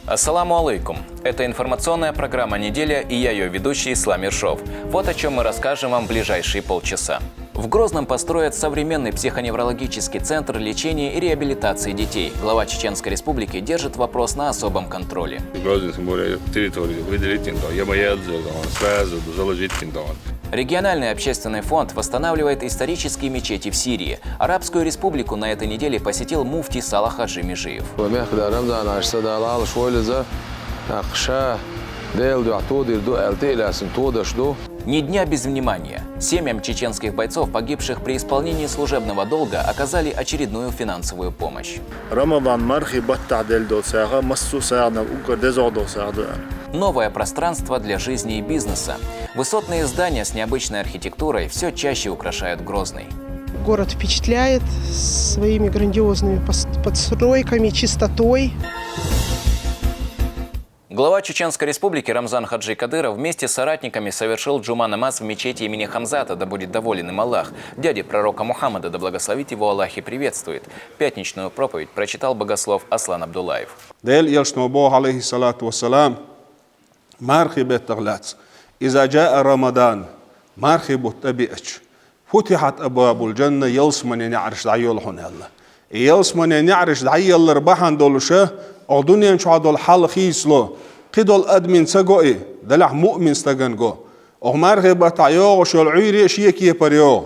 Ассаламу алейкум. Это информационная программа «Неделя» и я ее ведущий Ислам Ершов. Вот о чем мы расскажем вам в ближайшие полчаса. В Грозном построят современный психоневрологический центр лечения и реабилитации детей. Глава Чеченской Республики держит вопрос на особом контроле. Региональный общественный фонд восстанавливает исторические мечети в Сирии. Арабскую республику на этой неделе посетил муфти Салах Хаджи Межиев. Ни дня без внимания. Семьям чеченских бойцов, погибших при исполнении служебного долга, оказали очередную финансовую помощь. Новое пространство для жизни и бизнеса. Высотные здания с необычной архитектурой все чаще украшают Грозный. Город впечатляет своими грандиозными постройками, чистотой. Глава Чеченской Республики Рамзан Хаджи Кадыров вместе с соратниками совершил джума-намаз в мечети имени Хамзата, да будет доволен им Аллах, дяди пророка Мухаммада, да благословит его Аллах и приветствует. Пятничную проповедь прочитал богослов Аслан Абдуллаев. إذا جاء رمضان مرحب التبئش فتحت أبواب الجنة يلسمن نعرش دعيول هون الله يلسمن نعرش دعيول ربحان دولشه أدنيا شو عدول حال خيسلو قدول أدمن سجوئي دلع مؤمن استجنجو مرحب تعيو شو العيري شيء كيه بريو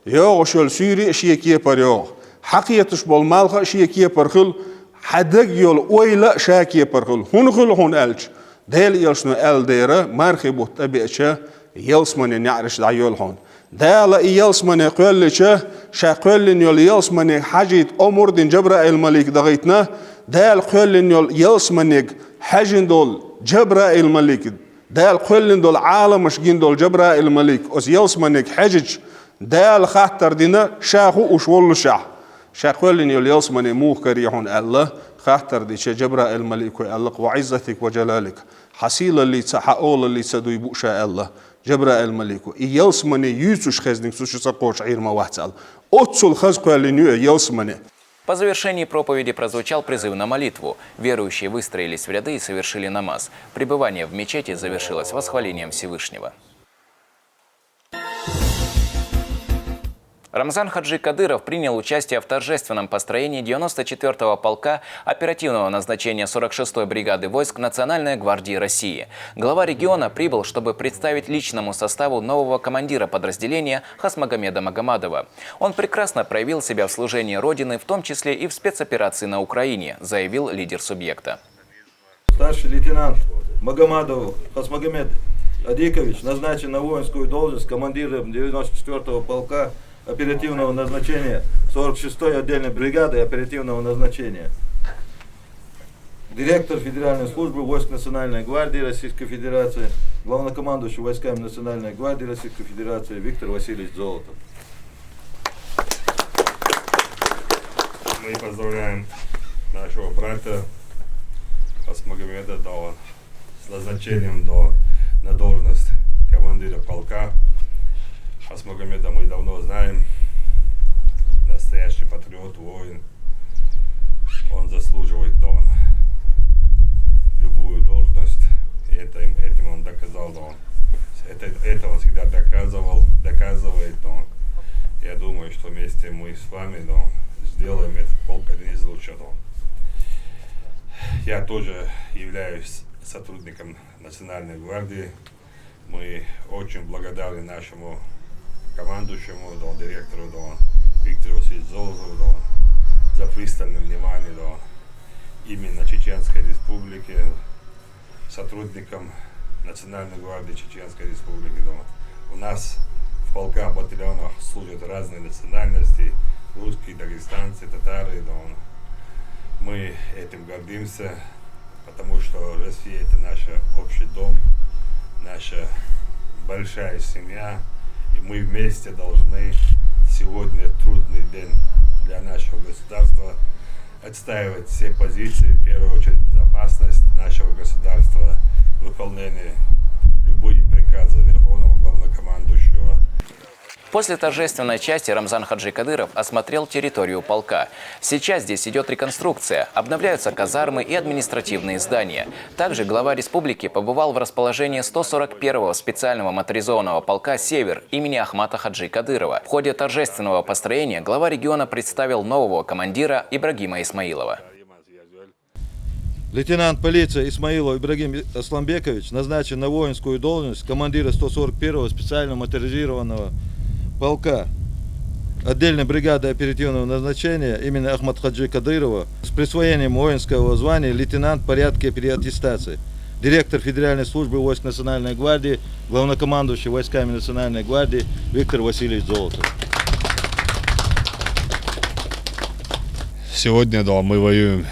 يو شو السوري شيء كيه بريو حقيقة بول مالخ شيء كيه برخل حدق يول ويلا شاكيه برخل هون ألش ديل يلسنو ديره مرخبو تبيشه يلسمن يعرش دعيول هون دال يلسمن يقولشه شاقولن يول يلسمن حاجيت امور دين جبرائيل الملك دغيتنا دال قولن يول يلسمن حاجين دول جبرائيل الملك دال قولن دول عالم مشجين دول جبرائيل الملك اس يلسمن حاجج دال خاطر دينا شاخو وشول شاه شاقولن يول يلسمن موخ كريحون الله خاطر دي جبرائيل الملك الله وعزتك وجلالك حصيل اللي تحقول اللي سدوي بوشا الله جبرائيل الملك يلسمني يوسوش خزنك سوش سقوش عير ما وحتال отцул хазку алиню يلسمني. По завершении проповеди прозвучал призыв на молитву. Верующие выстроились в ряды и совершили намаз. Пребывание в мечети завершилось восхвалением Всевышнего. Рамзан Хаджи Кадыров принял участие в торжественном построении 94-го полка оперативного назначения 46-й бригады войск Национальной гвардии России. Глава региона прибыл, чтобы представить личному составу нового командира подразделения Хасмагомеда Магомадова. Он прекрасно проявил себя в служении Родины, в том числе и в спецоперации на Украине, заявил лидер субъекта. Старший лейтенант Магомадов Хасмагомед Адикович назначен на воинскую должность командиром 94-го полка оперативного назначения 46-й отдельной бригады оперативного назначения. Директор Федеральной службы войск Национальной гвардии Российской Федерации, главнокомандующий войсками Национальной гвардии Российской Федерации Виктор Васильевич Золотов. Мы поздравляем нашего брата Хасмагомеда с назначением на должность командира полка. Хасмагомеда мы давно знаем, настоящий патриот, воин. Он заслуживает любую должность, и этим он доказал, это он всегда доказывает. Я думаю, что вместе мы с вами сделаем этот полк один из лучших. Я тоже являюсь сотрудником Национальной гвардии. Мы очень благодарны нашему командующему, директору Виктору Васильевичу Золотову за пристальное внимание именно Чеченской Республики, сотрудникам Национальной гвардии Чеченской Республики. У нас в полках, батальонах служат разные национальности, русские, дагестанцы, татары. Мы этим гордимся, потому что Россия — это наш общий дом, наша большая семья. И мы вместе должны сегодня трудный день для нашего государства отстаивать все позиции, в первую очередь безопасность нашего государства, выполнение любых приказов После торжественной части Рамзан Хаджи Кадыров осмотрел территорию полка. Сейчас здесь идет реконструкция, обновляются казармы и административные здания. Также глава республики побывал в расположении 141-го специального моторизованного полка «Север» имени Ахмата Хаджи Кадырова. В ходе торжественного построения глава региона представил нового командира Ибрагима Исмаилова. Лейтенант полиции Исмаилов Ибрагим Асламбекович назначен на воинскую должность командира 141-го специально моторизированного полка отдельной бригады оперативного назначения имени Ахмата Хаджи Кадырова с присвоением воинского звания лейтенант в порядке переаттестации. Директор Федеральной службы войск Национальной гвардии, главнокомандующий войсками Национальной гвардии Виктор Васильевич Золотов. Сегодня, да, мы воюем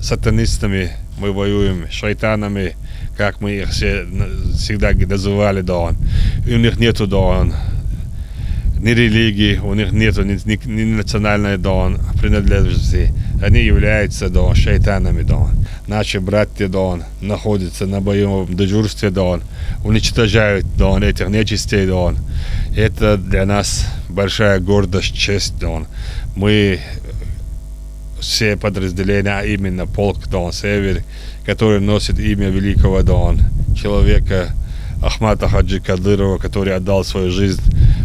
с сатанистами, мы воюем с шайтанами, как мы их всегда называли, да. У них нету, да, ни религии, у них нету ни национальной, да, принадлежности. Они являются, да, шайтанами, да. Наши братья, да, находятся на боевом дежурстве, да, уничтожают, да, этих нечистей, да. Это для нас большая гордость, честь, да. Мы все подразделения, а именно полк Дон Север, который носит имя великого Дон, человека Ахмата Хаджи Кадырова, который отдал свою жизнь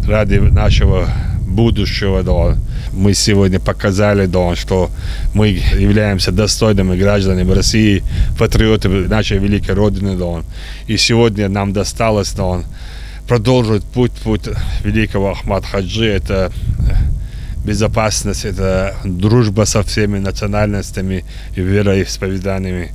ради нашего будущего Дон. Мы сегодня показали Дон, что мы являемся достойными гражданами России, патриотами нашей великой Родины Дон. И сегодня нам досталось Дон продолжить путь великого Ахмата Хаджи. Это безопасность, это дружба со всеми национальностями и вероисповеданиями.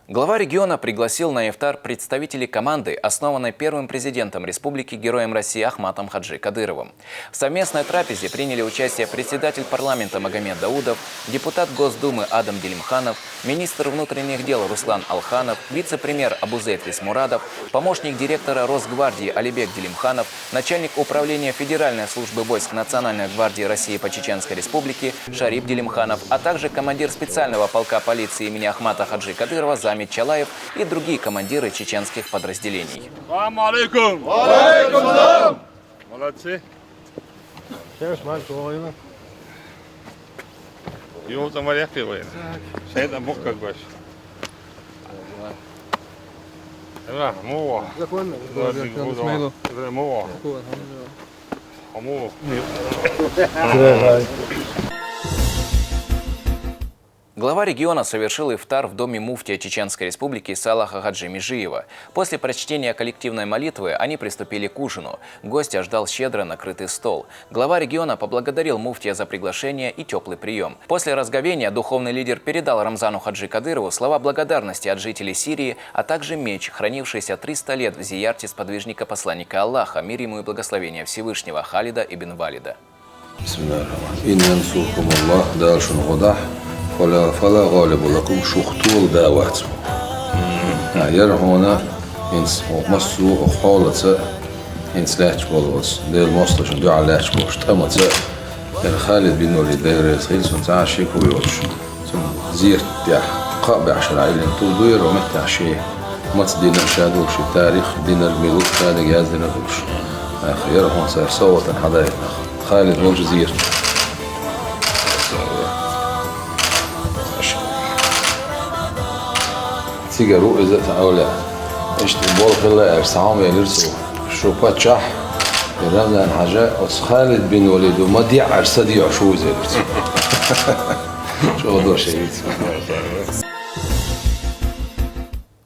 Глава региона пригласил на ифтар представителей команды, основанной первым президентом республики, героем России Ахматом Хаджи Кадыровым. В совместной трапезе приняли участие председатель парламента Магомед Даудов, депутат Госдумы Адам Делимханов, министр внутренних дел Руслан Алханов, вице-премьер Абузейт Висмурадов, помощник директора Росгвардии Алибек Делимханов, начальник управления Федеральной службы войск Национальной гвардии России по Чеченской республике Шарип Делимханов, а также командир специального полка полиции имени Ахмата Хаджи Кадырова Замит Чалаев и другие командиры чеченских подразделений. Саламу алейкум! Алейкум салам! Молодцы! Йоута моряки воин. Шейда бук как больше. Да, мова. Законно. Да, мова. Мова. Глава региона совершил ифтар в доме муфтия Чеченской республики Салаха Хаджи Межиева. После прочтения коллективной молитвы они приступили к ужину. Гостя ждал щедро накрытый стол. Глава региона поблагодарил муфтия за приглашение и теплый прием. После разговения духовный лидер передал Рамзану Хаджи Кадырову слова благодарности от жителей Сирии, а также меч, хранившийся 300 лет в зиярте сподвижника посланника Аллаха, мир ему и благословения Всевышнего, Халида ибн Валида. فلا غالب لكم شختول داوات ير هنا إنس مصر خالص إنس لاش بالوس ده المصر شو ده على لاش كوش تمت خالد بن وليد ده رئيس سنتع شيء كويوش زير تاع قابع شرعي تو دوير ومتع شيء ما تدينا شادو شيء تاريخ دينا الملوك هذا جاز دينا كوش خير هون صار صوت حدايق خالد موج زير سيجارو إذا تعاولا إيش تبغى خلا إرسام يلرسو شو بتشح رمضان حاجة أس خالد بن وليد وما دي عرسة دي عشوز يلرسو شو ده شيء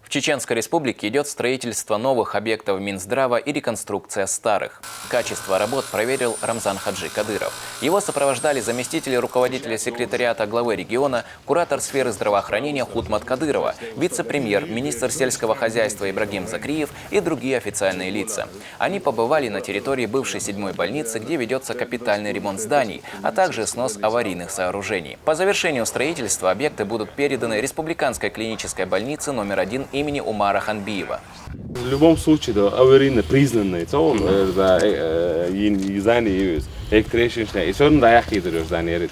В Чеченской республике идет строительство новых объектов Минздрава и реконструкция старых. Качество работ проверил Рамзан Хаджи Кадыров. Его сопровождали заместители руководителя секретариата главы региона, куратор сферы здравоохранения Хутмат Кадырова, вице-премьер, министр сельского хозяйства Ибрагим Закриев и другие официальные лица. Они побывали на территории бывшей 7-й больницы, где ведется капитальный ремонт зданий, а также снос аварийных сооружений. По завершению строительства объекты будут переданы Республиканской клинической больнице номер 1 имени Умара Ханбиева. В любом случае, да, аварийно признанные, это он, да, и за ней elektriciëns, nee, zo'n dag iedereen daar neer.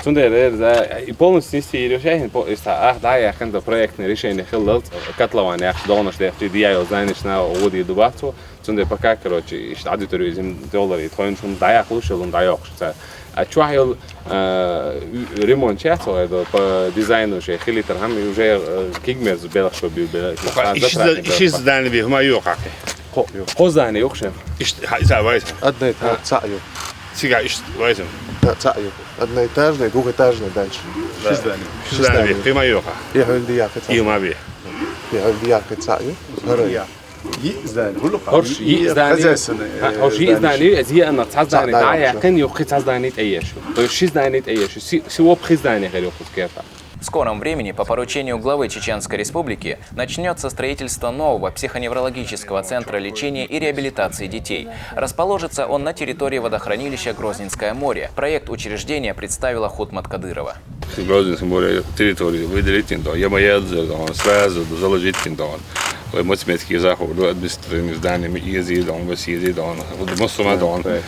Zonder i полностью нести решение, да, когда проектное решение хилдат, котлован я донор, что я знаешь на воде дубацу, зonder пока, короче, штады туризм доллары, троин шум да лучше, он да что. А чуахил ремонт часу, это по дизайну уже хилитер, ham уже кигмер збелах, что бил. إيش الزدان بيه ما يوقع. Хозяин يوقف. إيش هاي وايد. Одно цаю. سيجا إيش وايد. Цаю. Одноэтажный, двухэтажный дальше. الزدان بيه في ما يوقع. يحول دياقة يو ما بيه. يحول دياقة цаю. هرش يزداني زي أن تصدقني تعيا كن يوقف تصدقني أيشو. то есть شيزداني أيشو. سوى بخزداني غير يوقف كيفا. В скором времени по поручению главы Чеченской Республики начнется строительство нового психоневрологического центра лечения и реабилитации детей. Расположится он на территории водохранилища Грозненское море. Проект учреждения представила Хутмат Кадырова. Грозненское море территории выделить инто. Я моя сразу заложить инто. Математики заход, административные здания, езды, он высезды, он мусульман, он. Да.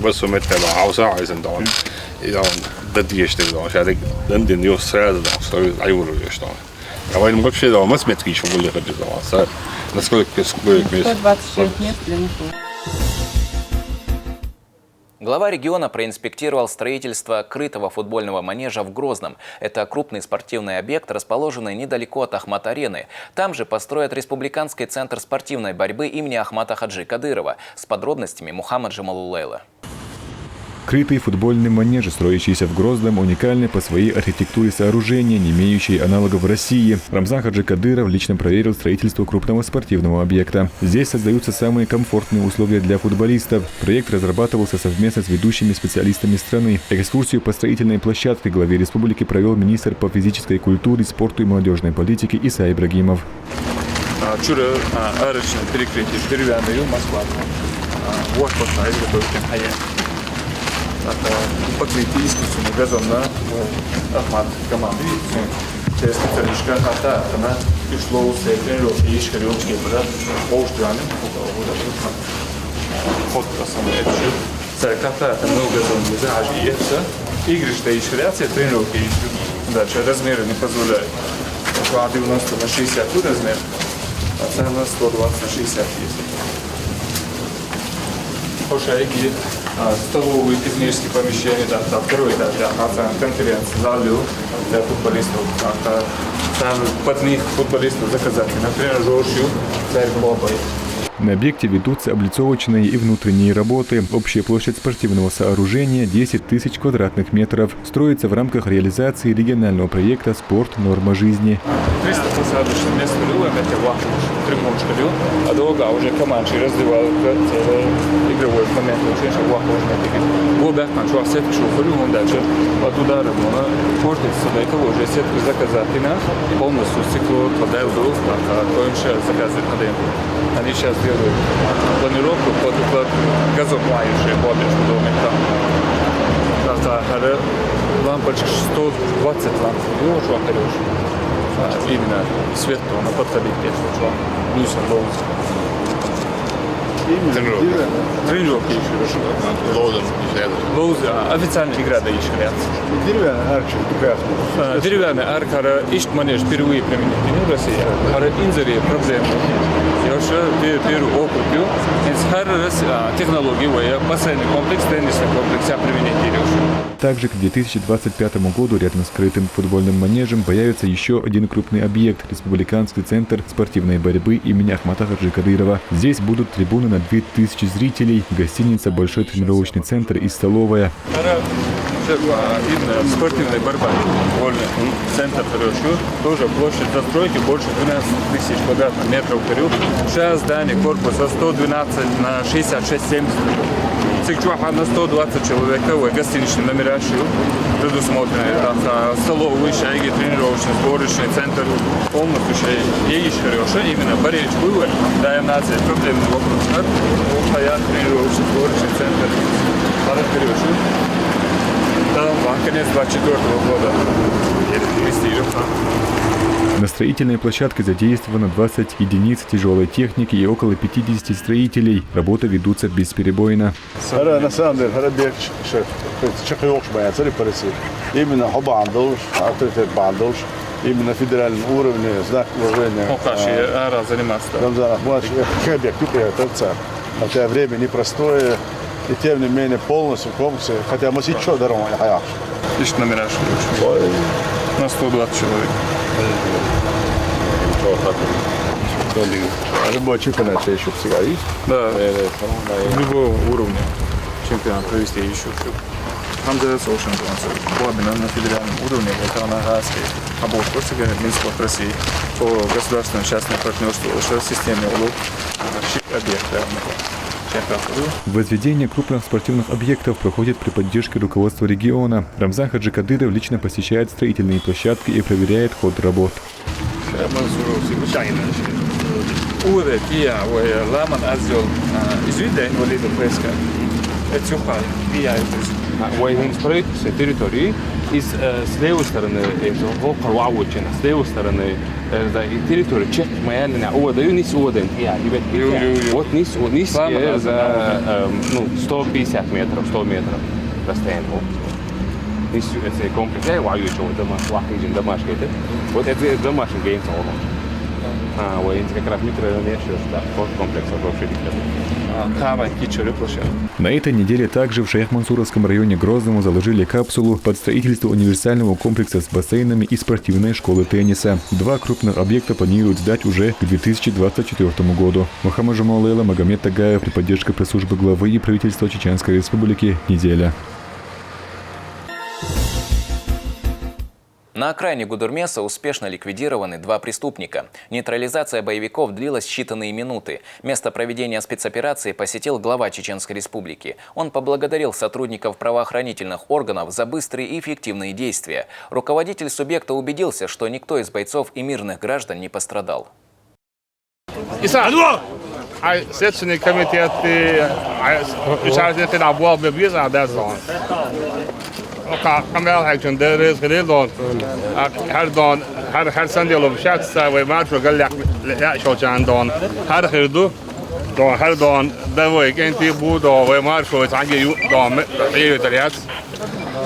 مصمت كذا عاوز عايزين دون إذا بدي يشتغل دون شادك دندن يوصل هذا دون صار عيونه يشتغل كمان مقبش دون ما سمعت كيش بقول لك دون صار نسكول كيس بقول لك 126 мест для них. Глава региона проинспектировал строительство крытого футбольного манежа в Грозном. Это крупный спортивный объект, расположенный недалеко от Ахмат-арены. Там же построят республиканский центр спортивной борьбы имени Ахмата Хаджи Кадырова. С подробностями Мухаммад Джамалулейла. Крытый футбольный манеж, строящийся в Грозном, уникальный по своей архитектуре сооружения, не имеющий аналогов в России. Рамзан Хаджи Кадыров лично проверил строительство крупного спортивного объекта. Здесь создаются самые комфортные условия для футболистов. Проект разрабатывался совместно с ведущими специалистами страны. Экскурсию по строительной площадке главе республики провел министр по физической культуре, спорту и молодежной политике Иса Ибрагимов. Покрытие искусственным газом на Ахмат команды. Через специалистка хата, она пришло с тренировки и шкалёчки, да, полштраны, ход красный это. Царката это много газон визажи это. Игры что и ширяция тренировки. Дальше размеры не позволяют. 90 на 60 размер, а цена 120 на 60 есть. Пошайки. Столовые технические помещения, да, второй этаж, да, конференция, зал для футболистов, там под них футболистов заказать, например, Жоржью, царь Бобой. На объекте ведутся облицовочные и внутренние работы. Общая площадь спортивного сооружения 10 тысяч квадратных метров. Строится в рамках реализации регионального проекта «Спорт. Норма жизни». 300 посадочных мест было, это ремонт шкалю, а долго уже команды развивают игровой момент, очень важно. Вот на что сетку шоферу, он дальше от удара, но портится сюда экология, сетку заказать и полностью стекло подал до конча заказать на день. Они сейчас делают планировку под газоплавающие воды, что это лампочка 120 ламп, очень хорошая. Именно свет, на подходит, что плюсом лоуз. Тренировки еще. Лоуз официально игра да еще ряд. Деревянная арка, ищет манеж впервые применить в России. Ара инзари проблемы. Я уже первый опыт бил. Технологии, бассейный комплекс, теннисный комплекс, применить Также к 2025 году рядом с крытым футбольным манежем появится еще один крупный объект – республиканский центр спортивной борьбы имени Ахмата Хаджи Кадырова. Здесь будут трибуны на 2000 зрителей, гостиница, большой тренировочный центр и столовая. Спортивная борьба, вольный центр тоже площадь застройки больше 12 тысяч квадратных метров. Сейчас здание корпуса 112 на 66-70. Цикчуаха на 120 человек, гостиничные номера предусмотрены. Столовый, шайги, тренировочный, сборочный центр. Полностью есть хорошо. Именно Боречь был, да, нация проблемный вопрос. Тренировочный, сборочный центр. Надо хорошо. Да, конец 24 года. На строительной площадке задействовано 20 единиц тяжелой техники и около 50 строителей. Работы ведутся бесперебойно. На самом деле, именно именно федеральном уровне знак уважения. Это время непростое, и тем не менее полностью комплексе, хотя мы сейчас дорога не хаяш. Лишь номера на 120 человек. Любой чемпионат еще всегда есть? Да, любого уровня чемпионат провести еще. Там дается очень много. На федеральном уровне, это на Гааске, Аболтурсига, Минского России, по государственному частному партнерству, уже в системе УЛУ, объекта. Возведение крупных спортивных объектов проходит при поддержке руководства региона. Рамзан Хаджикадыров лично посещает строительные площадки и проверяет ход работ. Строительство территории и с левой стороны с левой стороны территорию чек моя на уводаю низ уводен вот низ за 150 метров 100 метров расстояние низ это комплекс я ваю еще домашний вот это домашний гейм как раз комплекс На этой неделе также в Шейх-Мансуровском районе Грозному заложили капсулу под строительство универсального комплекса с бассейнами и спортивной школы тенниса. 2 крупных объекта планируют сдать уже к 2024 году. Мухаммад Жамалейла, Магомед Тагаев при поддержке пресс-службы главы и правительства Чеченской Республики. Неделя. На окраине Гудермеса успешно ликвидированы 2 преступника. Нейтрализация боевиков длилась считанные минуты. Место проведения спецоперации посетил глава Чеченской Республики. Он поблагодарил сотрудников правоохранительных органов за быстрые и эффективные действия. Руководитель субъекта убедился, что никто из бойцов и мирных граждан не пострадал. Следственный комитет участников обвал бебиза дазон. Камел هيكون درس غليظون هر سنديلو بشخص ومارشو قال لا شو عندون هر خيردو دون هر دون دوي كنتي بودو ومارشو تعجي دون عيو تريات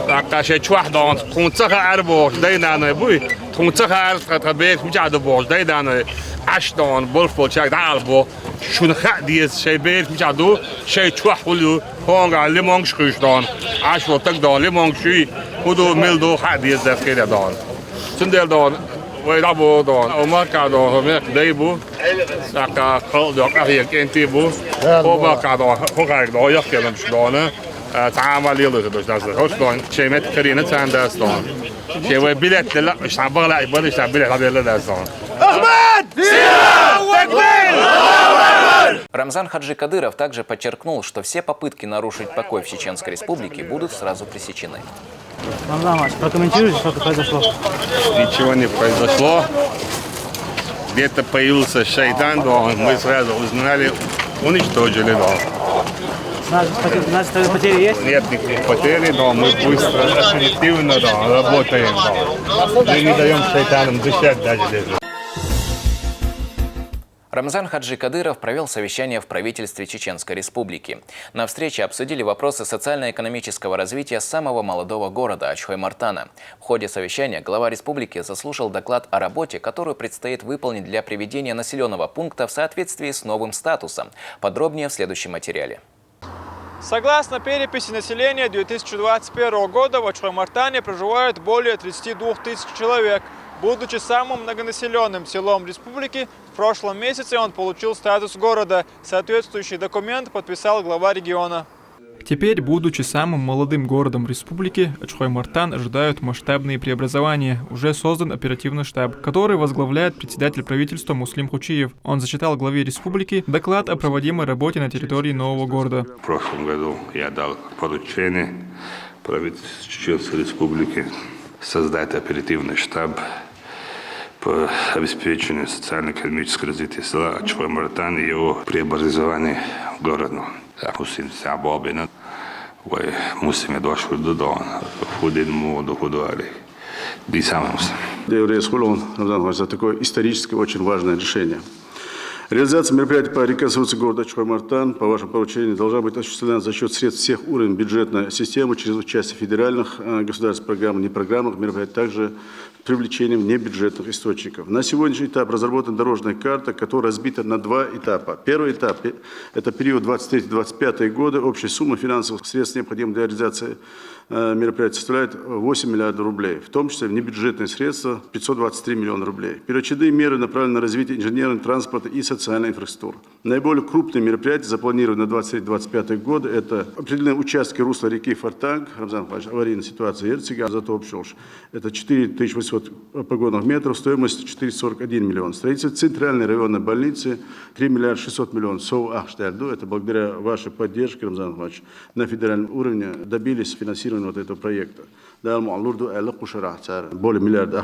عقاش واحد دون تخونتخ عربوش دينا انا بوي تخونتخ عرب تبيت مجاد بوش دينا انا 8 دون بولفول شاك دالبو شون خديس شي بيت مجادو شي تشوحولو هون قال ليمون شخوش دون 10 تك دون ليمون شي ودو ميلدو خديس داس كده دون سندل دون ويلعبوا دون وما كانوا هم دايبو ساكا خل دوك هي كنتي بو وما كانوا هو قاعد دو يحكي مش دون تعامل يلو دوش داس هوش دون شي مت كرينه تاع داس دون شي وي بيلت لا مش عبر لا يبغى يشعب بيلت هذا داس دون Рамзан Хаджикадыров также подчеркнул, что все попытки нарушить покой в Чеченской Республике будут сразу пресечены. Рамзан, прокомментируйте, что произошло. Ничего не произошло. Где-то появился шайтан, мы сразу узнали, уничтожили. Значит, потери есть? Нет никаких потерь, но мы быстро, оперативно работаем. Мы не даем шайтанам дышать даже. Рамзан Хаджикадыров провел совещание в правительстве Чеченской Республики. На встрече обсудили вопросы социально-экономического развития самого молодого города Ачхой-Мартана. В ходе совещания глава республики заслушал доклад о работе, которую предстоит выполнить для приведения населенного пункта в соответствии с новым статусом. Подробнее в следующем материале. Согласно переписи населения 2021 года в Ачхой-Мартане проживает более 32 тысяч человек. Будучи самым многонаселенным селом республики, в прошлом месяце он получил статус города. Соответствующий документ подписал глава региона. Теперь, будучи самым молодым городом республики, Ачхой-Мартан ожидают масштабные преобразования. Уже создан оперативный штаб, который возглавляет председатель правительства Муслим Хучиев. Он зачитал главе республики доклад о проводимой работе на территории нового города. В прошлом году я дал поручение правительству Чеченской Республики создать оперативный штаб по обеспечению социально-экономического развития села Ачхой-Мартан и его преобразования в город. Мусим Сябобина, Мусим Эдуашурдудон, Худин Моду Худуали. Ди самым. За такое историческое очень важное решение. Реализация мероприятий по реконструкции города Чхой-Мартан по вашему поручению должна быть осуществлена за счет средств всех уровней бюджетной системы через участие федеральных государственных программ и непрограммных мероприятий, также привлечением небюджетных источников. На сегодняшний этап разработана дорожная карта, которая разбита на два этапа. Первый этап – это период 23-25 годы. Общая сумма финансовых средств, необходимых для реализации мероприятий, составляет 8 миллиардов рублей, в том числе внебюджетные средства 523 миллиона рублей. Первоочередные меры направлены на развитие инженерного транспорта и социальной инфраструктуры. Наиболее крупные мероприятия запланированы на 23-25 годы. Это определенные участки русла реки Фортанг, Рамзан Павлович, аварийная ситуация Ерцега, Затопшелш. Это 4800 погонных метров, стоимость 441 миллион. Строительство центральной районной больницы 3 миллиарда 600 миллионов. Это благодаря вашей поддержке, Рамзан Павлович, на федеральном уровне добились финансирования вот этого проекта. Более миллиарда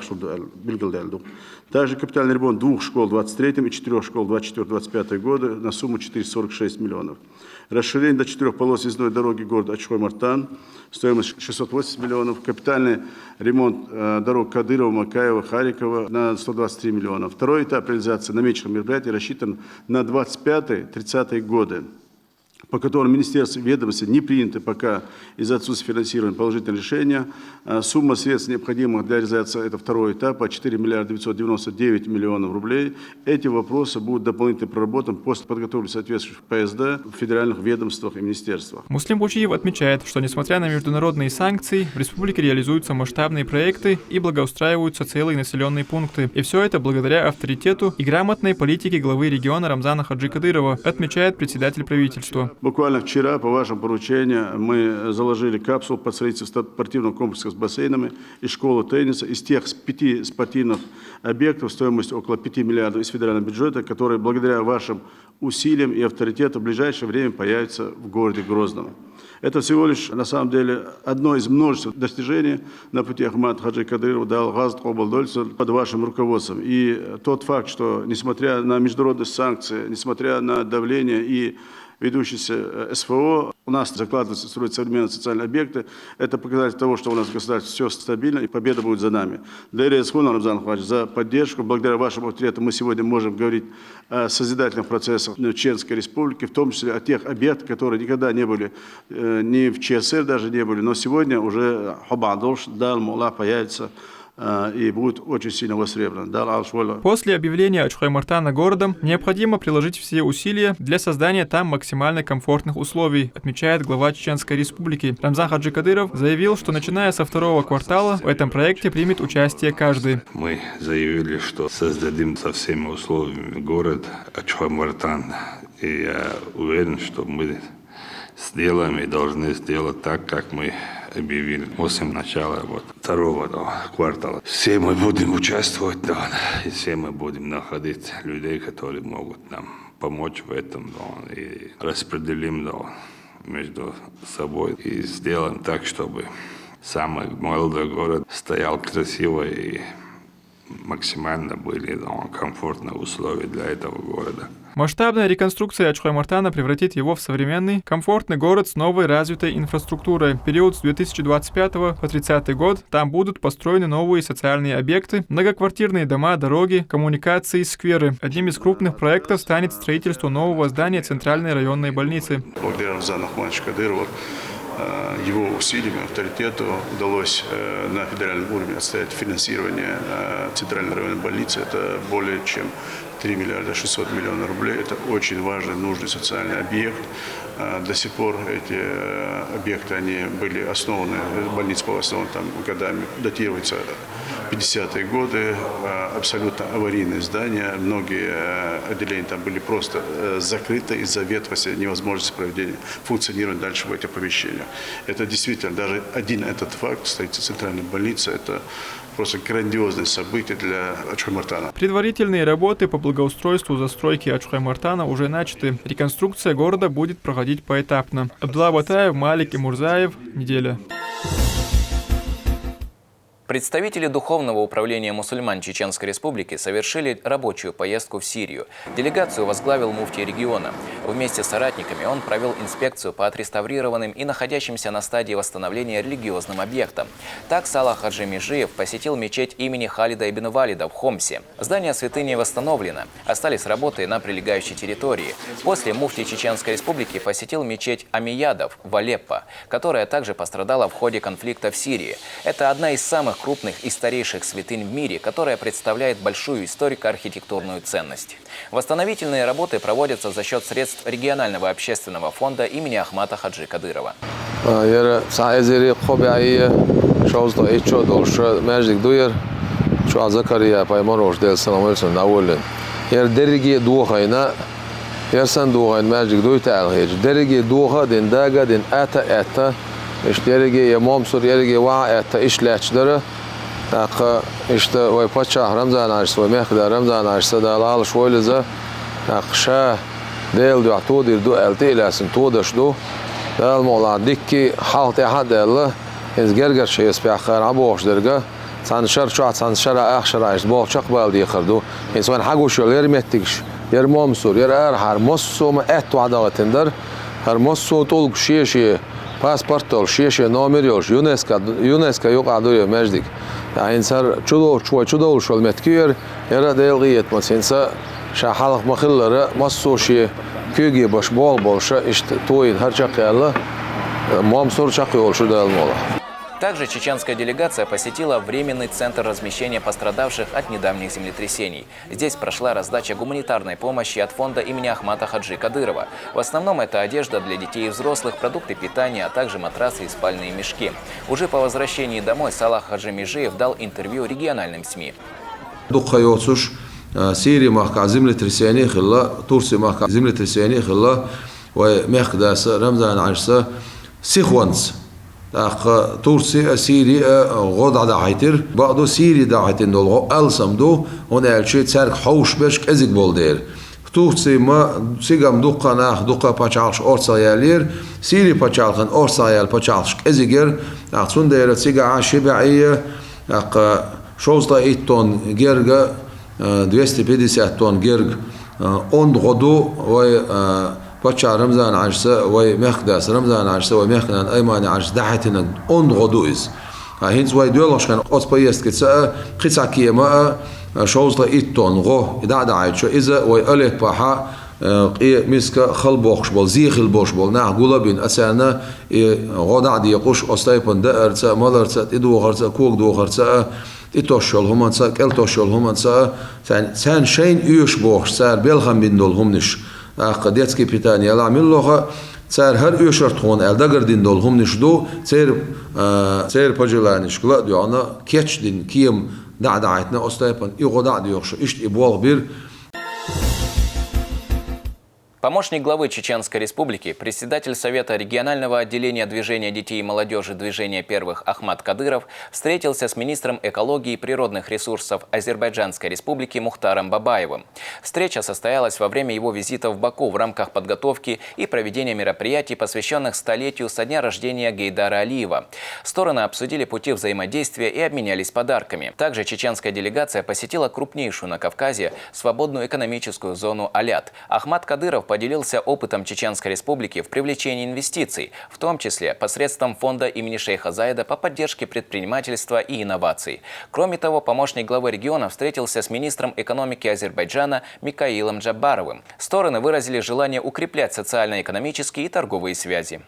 Также капитальный ремонт 2 школ в 23 и 4 школ в 24-25 годы на сумму 446 миллионов. Расширение до 4 полос съездной дороги города Чхой-Мартан, стоимость 680 миллионов. Капитальный ремонт дорог Кадырова, Макаева, Харькова на 123 миллиона. Второй этап реализации намеченных мероприятий рассчитан на 25-30 годы, по которым министерство и ведомости не приняты пока из-за отсутствия финансирования положительные решения. Сумма средств, необходимых для реализации этого второго этапа, 4 миллиарда 999 миллионов рублей. Эти вопросы будут дополнительно проработаны после подготовки соответствующих ПСД в федеральных ведомствах и министерствах. Муслим Бучиев отмечает, что несмотря на международные санкции, в республике реализуются масштабные проекты и благоустраиваются целые населенные пункты. И все это благодаря авторитету и грамотной политике главы региона Рамзана Хаджи Кадырова, отмечает председатель правительства. Буквально вчера, по вашему поручению, мы заложили капсулу под строительство спортивного комплекса с бассейнами и школы тенниса из тех 5 спортивных объектов стоимостью около 5 миллиардов из федерального бюджета, которые благодаря вашим усилиям и авторитету в ближайшее время появятся в городе Грозном. Это всего лишь, на самом деле, одно из множества достижений на пути Ахмад Хаджи Кадырова дал Газд Обалдольца под вашим руководством. И тот факт, что несмотря на международные санкции, несмотря на давление и ведущийся СФО, у нас закладываются, строят современные социальные объекты. Это показатель того, что у нас в государстве все стабильно, и победа будет за нами. Дарья Исхуна, Рамзан Хвач, за поддержку. Благодаря вашему авторитету мы сегодня можем говорить о созидательных процессах в Чеченской республике, в том числе о тех объектах, которые никогда не были, ни в ЧСР даже не были, но сегодня уже Хобадолш, Дал-Мула появится и будет очень сильно востребован. После объявления Чхой-Мартана городом необходимо приложить все усилия для создания там максимально комфортных условий, отмечает глава Чеченской республики. Рамзан Хаджи Кадыров заявил, что начиная со второго квартала в этом проекте примет участие каждый. Мы заявили, что создадим со всеми условиями город Чхой-Мартан. И я уверен, что мы сделаем и должны сделать так, как мы объявили после начала второго квартала. Все мы будем участвовать, и все мы будем находить людей, которые могут нам помочь в этом, и распределим между собой и сделаем так, чтобы самый молодой город стоял красиво и максимально были комфортные условия для этого города. Масштабная реконструкция Чхой-Мартана превратит его в современный, комфортный город с новой развитой инфраструктурой. В период с 2025 по 2030 год там будут построены новые социальные объекты, многоквартирные дома, дороги, коммуникации, скверы. Одним из крупных проектов станет строительство нового здания Центральной районной больницы. Благодаря Рамзану Ахмадовичу Кадырову, его усилиями, авторитету удалось на федеральном уровне отстоять финансирование Центральной районной больницы. Это более чем 3 миллиарда 600 миллионов рублей. Это очень важный, нужный социальный объект. До сих пор эти объекты, они были основаны, больница была основана там годами, датируется 50-е годы, абсолютно аварийные здания. Многие отделения там были просто закрыты из-за ветхости, невозможности проведения, функционирования дальше в этих помещениях. Это действительно, даже один этот факт, строительство центральной больницы, это просто грандиозное событие для Чхой-Мартана. Предварительные работы по благоустройству застройки Чхой-Мартана уже начаты. Реконструкция города будет проходить поэтапно. Абдулла Батаев, Малик и Мурзаев. Неделя. Представители Духовного управления мусульман Чеченской Республики совершили рабочую поездку в Сирию. Делегацию возглавил муфтий региона. Вместе с соратниками он провел инспекцию по отреставрированным и находящимся на стадии восстановления религиозным объектам. Так Салах Хаджи Межиев посетил мечеть имени Халида ибн Валида в Хомсе. Здание святыни восстановлено. Остались работы на прилегающей территории. После муфтий Чеченской Республики посетил мечеть Амиядов в Алеппо, которая также пострадала в ходе конфликта в Сирии. Это одна из самых крупных и старейших святынь в мире, которая представляет большую историко-архитектурную ценность. Восстановительные работы проводятся за счет средств регионального общественного фонда имени Ахмата Хаджи Кадырова. İşte imam sur yerge va etta işleçleri tak işte ve paça Ramazan ayısı ve mehkeder Ramazan ayısı da al şöyleze akşa del du atodir du elte ilasin todaşdu dal mola dikki halt hadella ez gerger şey espahar aboş derga sanşar şu sanşara akşara ayıs bol çok baldi xırdu insan hago şöler mettik yer imam sur yer har mossum et adagatindar har mosso tolg şişe pasportol şişe nomer yok UNESCO yok adı mecdik yani insan çudo şol metkiyer yara delgiyet masinsa şahalıq mahilları massoşi köge baş bol işte toyid her çaqyalla mamsor çaqyol şu dalmola. Также чеченская делегация посетила временный центр размещения пострадавших от недавних землетрясений. Здесь прошла раздача гуманитарной помощи от фонда имени Ахмата Хаджи Кадырова. В основном это одежда для детей и взрослых, продукты питания, а также матрасы и спальные мешки. Уже по возвращении домой Салах Хаджи Межиев дал интервью региональным СМИ. Сирия mahka землетрясение хилла, Турция mahka землетрясение хилла, ve mehkdası Ramazan ayısı sequence. Турция Сирия غدا دعيتر بعضو سيري دعيتن دول ألسم دو هنا الشيء تسرق حوش بش كزيك بولدير Турция ما سيجام دوقا ناخ دوقا باشالش أرسايالير سيري باشالخن أرسايال باشالش كزيجر أحسن دير سيجا عشبعية شوزدا 8 ton جرجا 250 ton جرج غدو و بچه رمضان عشسه و مخدس رمضان عشسه و مخنان ایمان عشس دهتنا غدویز هنوز وای دیولش کن از پایست که سه قصاکی ما شوزلا ایتون غو داده عیدش ایزه و الیت بها میسک خال بخش بال زیخل بخش بال نه گولا بین اسانه غدا دیقش استایپن دارت مالرت ایدو خرت کوک دو خرت ایتوشل همانسا کلتوشل همانسا سن شین ایش بخش سر بلخم بیندول همنش детский питание ламиллоха цар хар өшөртхон элдагырдин долхум нишду цер пожеланишкла диана кечдин ким дадайтна остайпан игода диокш ишт ибол бир. Помощник главы Чеченской Республики, председатель Совета регионального отделения движения детей и молодежи движения первых Ахмат Кадыров встретился с министром экологии и природных ресурсов Азербайджанской Республики Мухтаром Бабаевым. Встреча состоялась во время его визита в Баку в рамках подготовки и проведения мероприятий, посвященных столетию со дня рождения Гейдара Алиева. Стороны обсудили пути взаимодействия и обменялись подарками. Также чеченская делегация посетила крупнейшую на Кавказе свободную экономическую зону Алят. Ахмат Кадыров поделился опытом Чеченской Республики в привлечении инвестиций, в том числе посредством фонда имени шейха Заида по поддержке предпринимательства и инноваций. Кроме того, помощник главы региона встретился с министром экономики Азербайджана Микаилом Джаббаровым. Стороны выразили желание укреплять социально-экономические и торговые связи.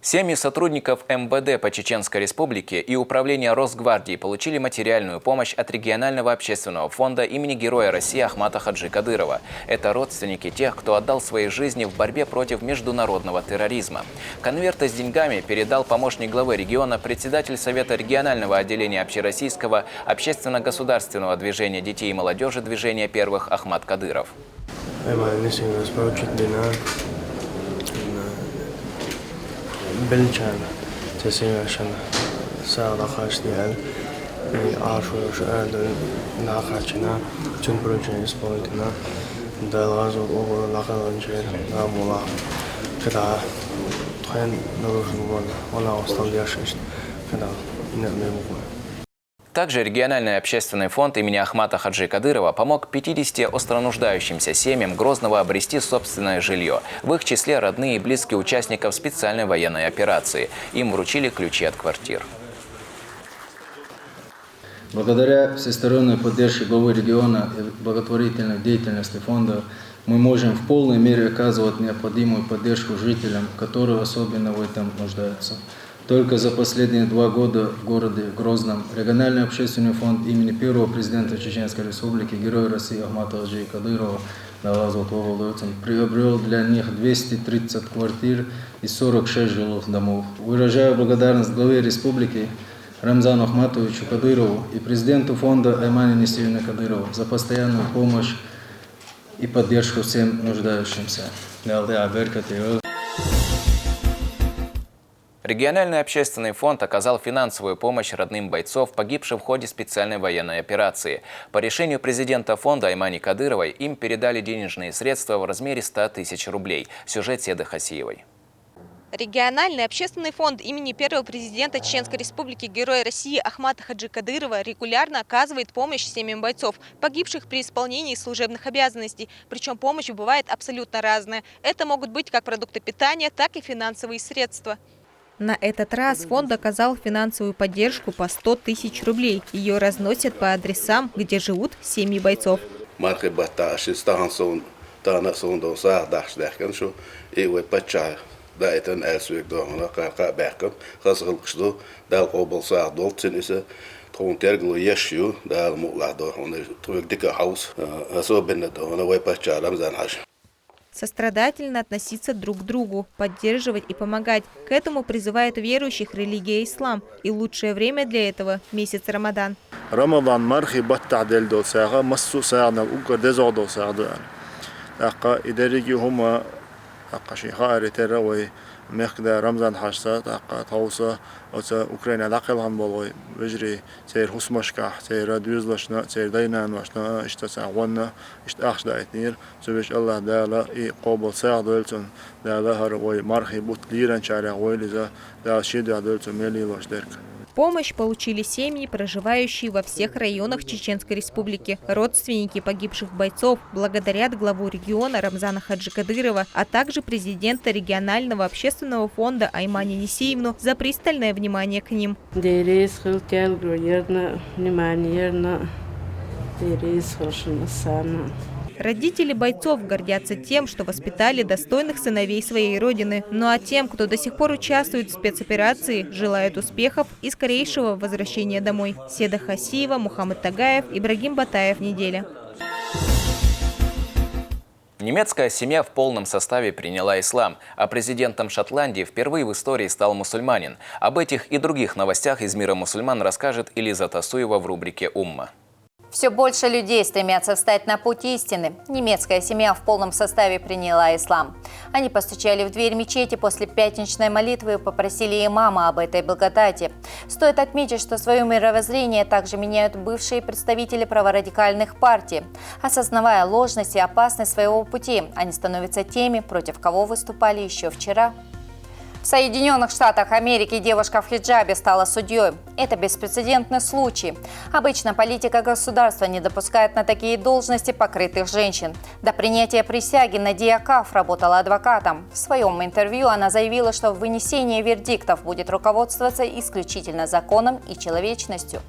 Семьи сотрудников МВД по Чеченской Республике и Управления Росгвардии получили материальную помощь от регионального общественного фонда имени Героя России Ахмата Хаджи Кадырова. Это родственники тех, кто отдал свои жизни в борьбе против международного терроризма. Конверты с деньгами передал помощник главы региона, председатель Совета регионального отделения общероссийского общественно-государственного движения детей и молодежи движения первых Ахмат Кадыров. بالجامع تسير عشان ساعة خاشتيال عاشوا شهاد ناقشنا تنبرجين سبويتنا دالغازو أول لقاء نعمولا كده تخين نروح ولا وصل ياشش Также региональный общественный фонд имени Ахмата Хаджи Кадырова помог 50 остронуждающимся семьям Грозного обрести собственное жилье. В их числе родные и близкие участников специальной военной операции. Им вручили ключи от квартир. Благодаря всесторонней поддержке главы региона и благотворительной деятельности фонда мы можем в полной мере оказывать необходимую поддержку жителям, которые особенно в этом нуждаются. Только за последние 2 года в городе Грозном региональный общественный фонд имени первого президента Чеченской Республики, Героя России Ахмата Хаджи Кадырова приобрел для них 230 квартир и 46 жилых домов. Выражаю благодарность главе республики Рамзану Ахматовичу Кадырову и президенту фонда Аймане Несиевне Кадырову за постоянную помощь и поддержку всем нуждающимся. Региональный общественный фонд оказал финансовую помощь родным бойцов, погибших в ходе специальной военной операции. По решению президента фонда Аймани Кадыровой им передали денежные средства в размере 100 тысяч рублей. Сюжет Седы Хасиевой. Региональный общественный фонд имени первого президента Чеченской Республики Героя России Ахмата Хаджи Кадырова регулярно оказывает помощь семьям бойцов, погибших при исполнении служебных обязанностей. Причем помощь бывает абсолютно разная. Это могут быть как продукты питания, так и финансовые средства. На этот раз фонд оказал финансовую поддержку по 100 тысяч рублей. Ее разносят по адресам, где живут семьи бойцов. Сострадательно относиться друг к другу, поддерживать и помогать. К этому призывает верующих религия ислам. И лучшее время для этого – месяц Рамадан. Рамадан мархи баттадель досага массу саадна угар дезо досага. Ака идериги хума ака шихари теравой мехда Рамзан хашса ака тауса оца Украина лакелхан болой вежри сер хусмашка сер дюзлашна сер дайнан вашна иштаса ванна иштахшдаитнир субеш Аллах дала и قابل ساعدلتون дала харвой мархи бутлиран чара войлиза да шида дальтон мели лошдерк. Помощь получили семьи, проживающие во всех районах Чеченской Республики. Родственники погибших бойцов благодарят главу региона Рамзана Хаджи Кадырова, а также президента регионального общественного фонда Аймани Несиевну за пристальное внимание к ним. Родители бойцов гордятся тем, что воспитали достойных сыновей своей родины. Ну а тем, кто до сих пор участвует в спецоперации, желают успехов и скорейшего возвращения домой. Седа Хасиева, Мухаммад Тагаев, Ибрагим Батаев. Неделя. Немецкая семья в полном составе приняла ислам, а президентом Шотландии впервые в истории стал мусульманин. Об этих и других новостях из мира мусульман расскажет Элиза Тасуева в рубрике «Умма». Все больше людей стремятся встать на путь истины. Немецкая семья в полном составе приняла ислам. Они постучали в дверь мечети после пятничной молитвы и попросили имама об этой благодати. Стоит отметить, что свое мировоззрение также меняют бывшие представители праворадикальных партий. Осознавая ложность и опасность своего пути, они становятся теми, против кого выступали еще вчера. В Соединенных Штатах Америки девушка в хиджабе стала судьей. Это беспрецедентный случай. Обычно политика государства не допускает на такие должности покрытых женщин. До принятия присяги Надия Каф работала адвокатом. В своем интервью она заявила, что вынесение вердиктов будет руководствоваться исключительно законом и человечностью.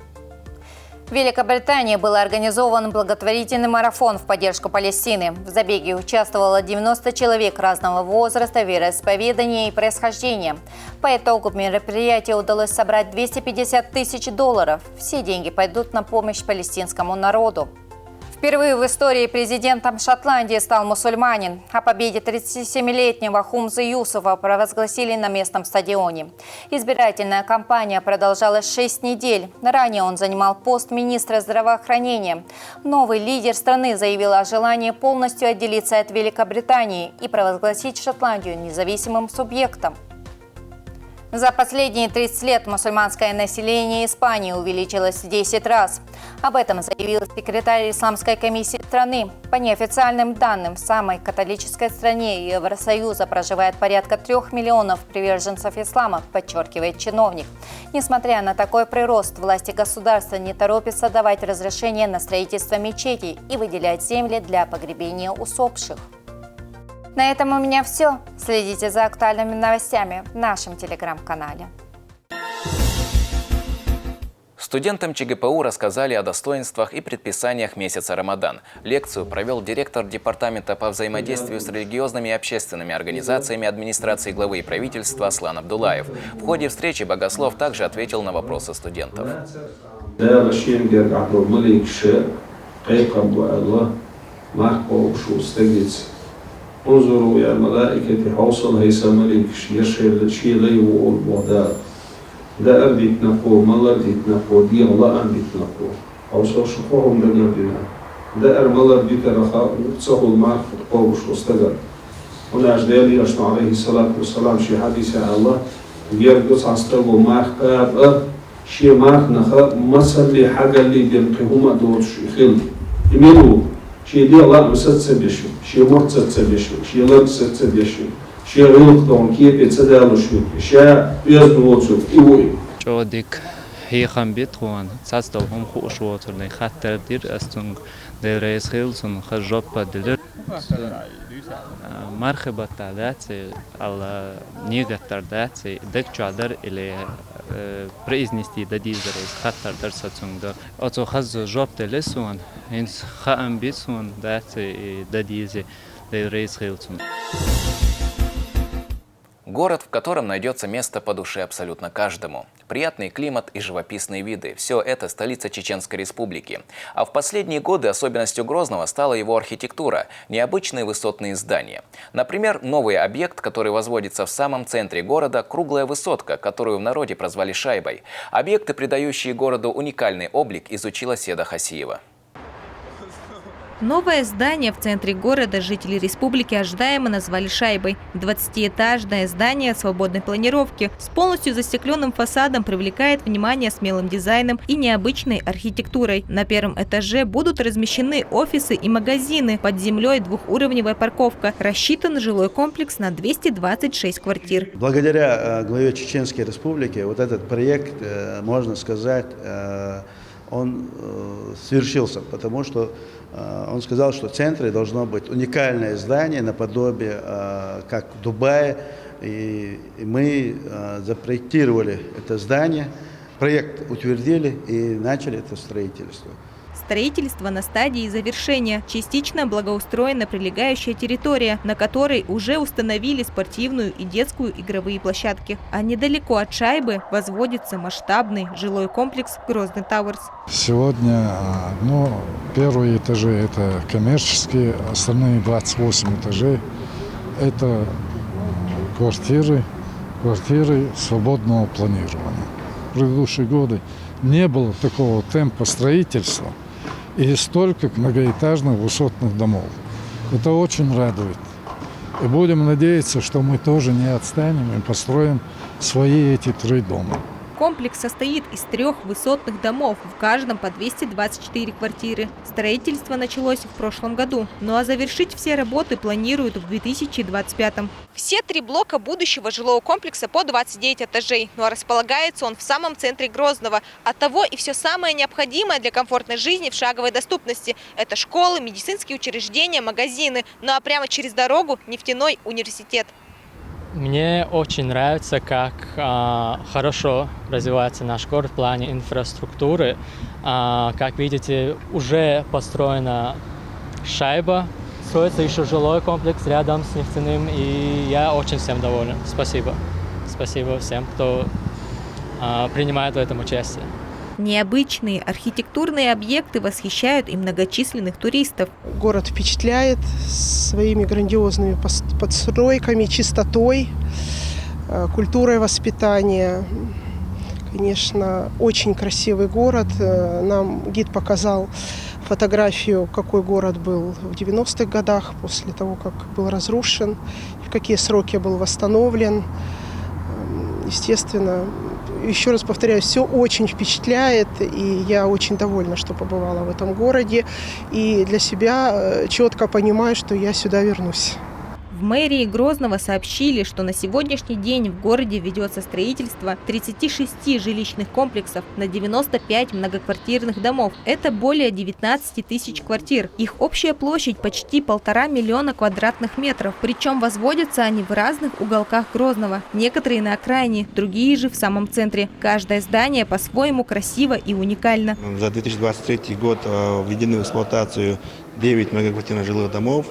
В Великобритании был организован благотворительный марафон в поддержку Палестины. В забеге участвовало 90 человек разного возраста, вероисповедания и происхождения. По итогу мероприятия удалось собрать $250 тысяч. Все деньги пойдут на помощь палестинскому народу. Впервые в истории президентом Шотландии стал мусульманин. О победе 37-летнего Хумзы Юсуфа провозгласили на местном стадионе. Избирательная кампания продолжалась 6 недель. Ранее он занимал пост министра здравоохранения. Новый лидер страны заявил о желании полностью отделиться от Великобритании и провозгласить Шотландию независимым субъектом. За последние 30 лет мусульманское население Испании увеличилось в 10 раз. Об этом заявил секретарь Исламской комиссии страны. По неофициальным данным, в самой католической стране Евросоюза проживает порядка 3 миллионов приверженцев ислама, подчеркивает чиновник. Несмотря на такой прирост, власти государства не торопятся давать разрешение на строительство мечетей и выделять земли для погребения усопших. На этом у меня все. Следите за актуальными новостями в нашем телеграм-канале. Студентам ЧГПУ рассказали о достоинствах и предписаниях месяца Рамадан. Лекцию провел директор Департамента по взаимодействию с религиозными и общественными организациями администрации главы и правительства Аслан Абдуллаев. В ходе встречи богослов также ответил на вопросы студентов. انظروا يا ملائكة حوصل هيسا ملك يشهر شيء لا يقول بودار ده أردت نقول ما أردت نقول دي الله أردت نقول حوصل شقوهم لنبنا ده أرمال أردت رخاء وتصهوا المعرفة قوش واستقر هنا أجدالي أشنا عليه الصلاة والسلام شي حديث عن الله يرقص عستقوا معرفة شي معرفة نخاء مثل لي حاجة اللي بينقهما دور خل يميلوا شيء دي الله مسد بيشو شيء مرتد بيشو شيء لنسد بيشو شيء غلط دون كيف يتصدق شو شيء يزنوت شو إيوه جودك هي خم بيتوان صدقهم خوش واترني خطر دير استون دريس خيلسون خجوب بدلر مرحبا تعداتي على نيجاتر داتي دك جادر إلى произнести дадизер из хаттар дарсацунда. Ото хаз жоп телесуан, инс ха амбицуан дати и дадизи дейрейс хилцун. Город, в котором найдется место по душе абсолютно каждому. Приятный климат и живописные виды – все это столица Чеченской Республики. А в последние годы особенностью Грозного стала его архитектура – необычные высотные здания. Например, новый объект, который возводится в самом центре города – круглая высотка, которую в народе прозвали «Шайбой». Объекты, придающие городу уникальный облик, изучила Седа Хасиева. Новое здание в центре города жители республики ожидаемо назвали «Шайбой». 20-этажное здание свободной планировки с полностью застекленным фасадом привлекает внимание смелым дизайном и необычной архитектурой. На первом этаже будут размещены офисы и магазины. Под землей двухуровневая парковка. Рассчитан жилой комплекс на 226 квартир. Благодаря главе Чеченской Республики вот этот проект, можно сказать, он свершился, потому что он сказал, что в центре должно быть уникальное здание наподобие, как в Дубае, и мы запроектировали это здание, проект утвердили и начали это строительство. Строительство на стадии завершения. Частично благоустроена прилегающая территория, на которой уже установили спортивную и детскую игровые площадки. А недалеко от Шайбы возводится масштабный жилой комплекс Грозный Тауэрс. Сегодня первые этажи это коммерческие, остальные 28 этажей это квартиры свободного планирования. В предыдущие годы не было такого темпа строительства и столько многоэтажных высотных домов. Это очень радует. И будем надеяться, что мы тоже не отстанем и построим свои эти 3 дома. Комплекс состоит из 3 высотных домов, в каждом по 224 квартиры. Строительство началось в прошлом году, ну а завершить все работы планируют в 2025. Все 3 блока будущего жилого комплекса по 29 этажей, ну а располагается он в самом центре Грозного. Оттого и все самое необходимое для комфортной жизни в шаговой доступности. Это школы, медицинские учреждения, магазины, ну а прямо через дорогу нефтяной университет. Мне очень нравится, как хорошо развивается наш город в плане инфраструктуры. Как видите, уже построена Шайба. Строится еще жилой комплекс рядом с нефтяным, и я очень всем доволен. Спасибо. Спасибо всем, кто принимает в этом участие. Необычные архитектурные объекты восхищают и многочисленных туристов. Город впечатляет своими грандиозными постройками, чистотой, культурой воспитания. Конечно, очень красивый город. Нам гид показал фотографию, какой город был в 90-х годах, после того, как был разрушен, в какие сроки был восстановлен. естественно, еще раз повторяю, все очень впечатляет, и я очень довольна, что побывала в этом городе, и для себя четко понимаю, что я сюда вернусь. В мэрии Грозного сообщили, что на сегодняшний день в городе ведется строительство 36 жилищных комплексов на 95 многоквартирных домов. Это более 19 тысяч квартир. Их общая площадь почти 1,5 миллиона квадратных метров. Причем возводятся они в разных уголках Грозного. Некоторые на окраине, другие же в самом центре. Каждое здание по-своему красиво и уникально. За 2023 год введены в эксплуатацию 9 многоквартирных жилых домов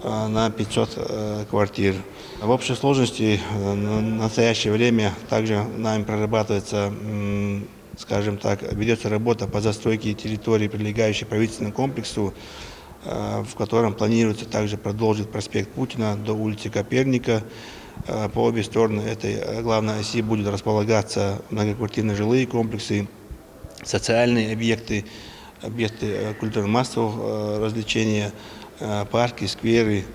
на 500 квартир. В общей сложности в настоящее время также нами прорабатывается, скажем так, ведется работа по застройке территории, прилегающей к правительственному комплексу, в котором планируется также продолжить проспект Путина до улицы Коперника. По обе стороны этой главной оси будут располагаться многоквартирные жилые комплексы, социальные объекты, объекты культурно-массового развлечения, парки, скверы.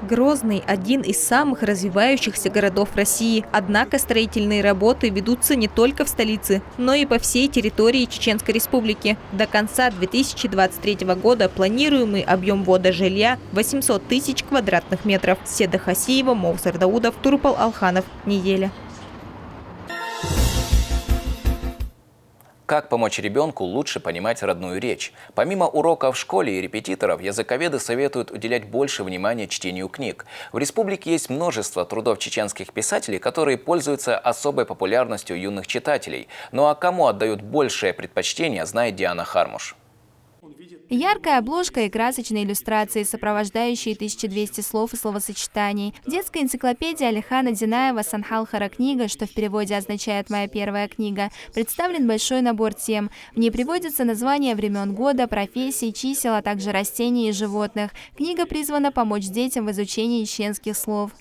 Грозный – один из самых развивающихся городов России. Однако строительные работы ведутся не только в столице, но и по всей территории Чеченской Республики. До конца 2023 года планируемый объем ввода жилья – 800 тысяч квадратных метров. Седа Хасиева, Мовсар Даудов, Турпал Алханов. Неделя. Как помочь ребенку лучше понимать родную речь? Помимо уроков в школе и репетиторов, языковеды советуют уделять больше внимания чтению книг. В республике есть множество трудов чеченских писателей, которые пользуются особой популярностью юных читателей. Ну а кому отдают большее предпочтение, знает Диана Хармуш. Яркая обложка и красочные иллюстрации, сопровождающие 1200 слов и словосочетаний. В детской энциклопедии Алихана Динаева «Санхалхара книга», что в переводе означает «моя первая книга», представлен большой набор тем. В ней приводятся названия времен года, профессий, чисел, а также растений и животных. Книга призвана помочь детям в изучении чеченских слов.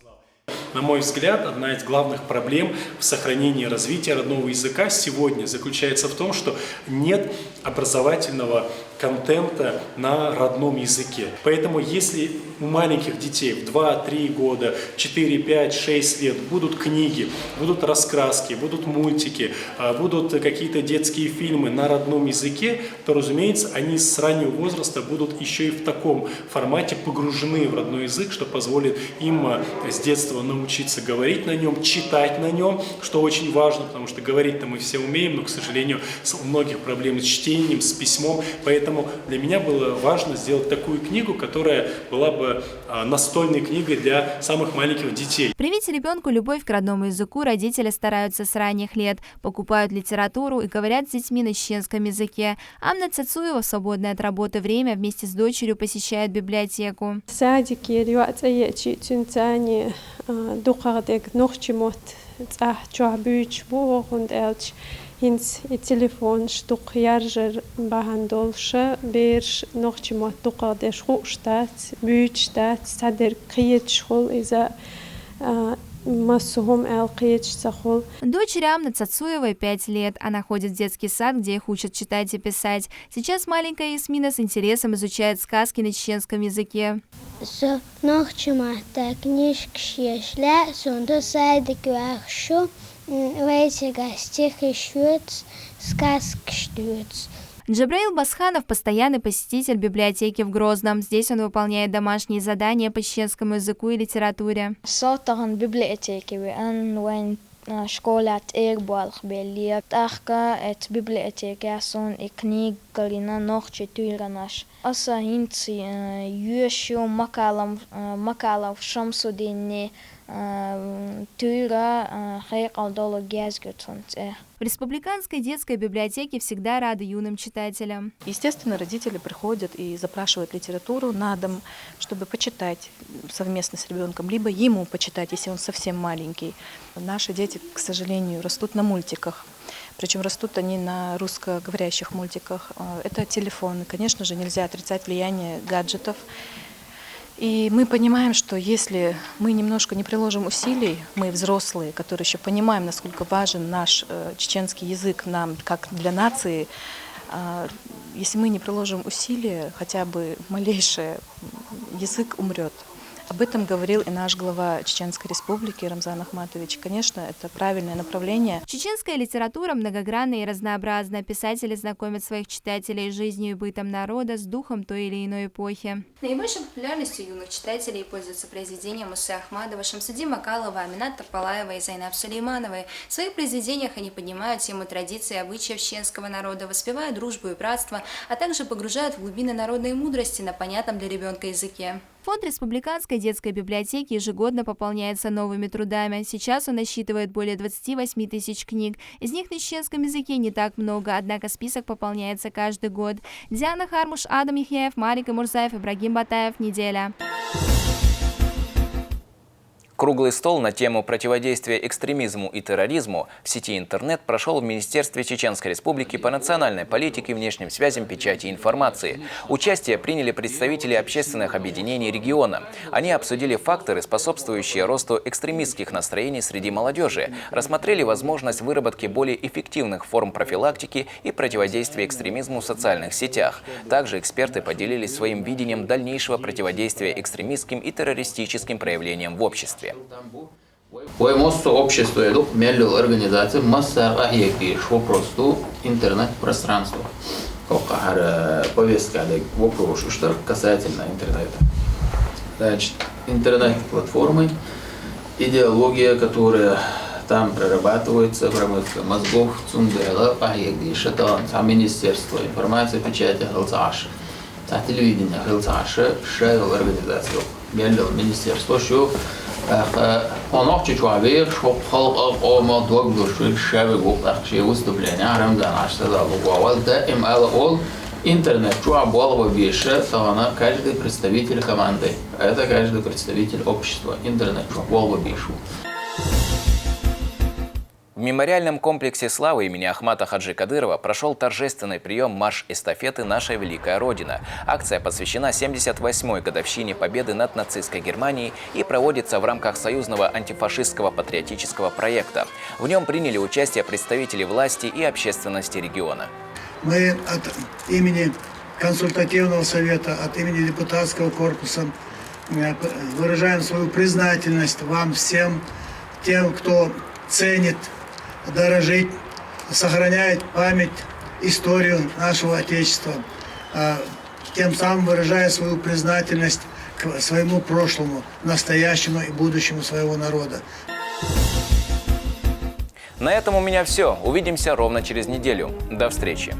На мой взгляд, одна из главных проблем в сохранении и развитии родного языка сегодня заключается в том, что нет образовательного контента на родном языке. Поэтому если у маленьких детей в 2-3 года, 4, 5, 6 лет будут книги, будут раскраски, будут мультики, будут какие-то детские фильмы на родном языке, то, разумеется, они с раннего возраста будут еще и в таком формате погружены в родной язык, что позволит им с детства научиться говорить на нем, читать на нем, что очень важно, потому что говорить-то мы все умеем, но, к сожалению, у многих проблем с чтением, с письмом. Поэтому для меня было важно сделать такую книгу, которая была бы настольной книгой для самых маленьких детей. Привить ребенку любовь к родному языку родители стараются с ранних лет, покупают литературу и говорят с детьми на чеченском языке. Амна Цацуева в свободное от работы время вместе с дочерью посещает библиотеку. Hins i telefon stuk jarger behandolsche beers nog chimot duqa der schustat büchtat sader qiyet schul iza массухом алқиет сахол. Дочери Амны Цацуевой 5 лет. Она ходит в детский сад, где их учат читать и писать. Сейчас маленькая Ясмина с интересом изучает сказки на чеченском языке. Джабраил Басханов – постоянный посетитель библиотеки в Грозном. Здесь он выполняет домашние задания по чеченскому языку и литературе. школат эрбалх белият ахка эт библиотекасон и книг галина нохче туйранаш аса хинци юшо макалав шамсудинни туйра хайкалдоло гязгютунт. В республиканской детской библиотеке всегда рады юным читателям. Естественно, родители приходят и запрашивают литературу на дом, чтобы почитать совместно с ребенком, либо ему почитать, если он совсем маленький. Наши дети, к сожалению, растут на мультиках. Причем растут они на русскоговорящих мультиках. Это телефоны. Конечно же, нельзя отрицать влияние гаджетов. И мы понимаем, что если мы немножко не приложим усилий, мы взрослые, которые еще понимаем, насколько важен наш чеченский язык нам, как для нации, если мы не приложим усилия, хотя бы малейшее, язык умрет. Об этом говорил и наш глава Чеченской Республики Рамзан Ахматович. Конечно, это правильное направление. Чеченская литература многогранна и разнообразна. Писатели знакомят своих читателей с жизнью и бытом народа, с духом той или иной эпохи. Наибольшей популярностью юных читателей пользуются произведения Мусы Ахмадова, Шамсудди Макалова, Аминат Топалаева и Зайнаб Сулеймановой. В своих произведениях они поднимают тему традиций и обычаев чеченского народа, воспевают дружбу и братство, а также погружают в глубины народной мудрости на понятном для ребенка языке. Фонд Республиканской детской библиотеки ежегодно пополняется новыми трудами. Сейчас он насчитывает более 28 тысяч книг. Из них на чеченском языке не так много, однако список пополняется каждый год. Диана Хармуш, Адам Яхьяев, Марик Мурзаев, Ибрагим Батаев. Неделя. Круглый стол на тему противодействия экстремизму и терроризму в сети интернет прошел в Министерстве Чеченской Республики по национальной политике, внешним связям, печати и информации. Участие приняли представители общественных объединений региона. Они обсудили факторы, способствующие росту экстремистских настроений среди молодежи, рассмотрели возможность выработки более эффективных форм профилактики и противодействия экстремизму в социальных сетях. Также эксперты поделились своим видением дальнейшего противодействия экстремистским и террористическим проявлениям в обществе. Общество идут между организацией масса просто интернет-пространство. Повестка вопрос, что касательно интернета. Значит, интернет-платформы, идеология, которая там прорабатывается в рамках мозгов, цундела, министерство информации, печати, телевидение, шейл организация, министерство, что он человек, что халк омадок души шевы гуптахши выступления Рамзан сказал, да им ол интернет, что обвалово вещи, то каждый представитель команды, это каждый представитель общества, интернет, что обвалово вещи. В мемориальном комплексе славы имени Ахмата Хаджи Кадырова прошел торжественный прием марш-эстафеты «Наша Великая Родина». Акция посвящена 78-й годовщине победы над нацистской Германией и проводится в рамках союзного антифашистского патриотического проекта. В нем приняли участие представители власти и общественности региона. Мы от имени консультативного совета, от имени депутатского корпуса выражаем свою признательность вам всем, тем, кто ценит, дорожит, сохраняет память, историю нашего Отечества, тем самым выражая свою признательность к своему прошлому, настоящему и будущему своего народа. На этом у меня все. Увидимся ровно через неделю. До встречи.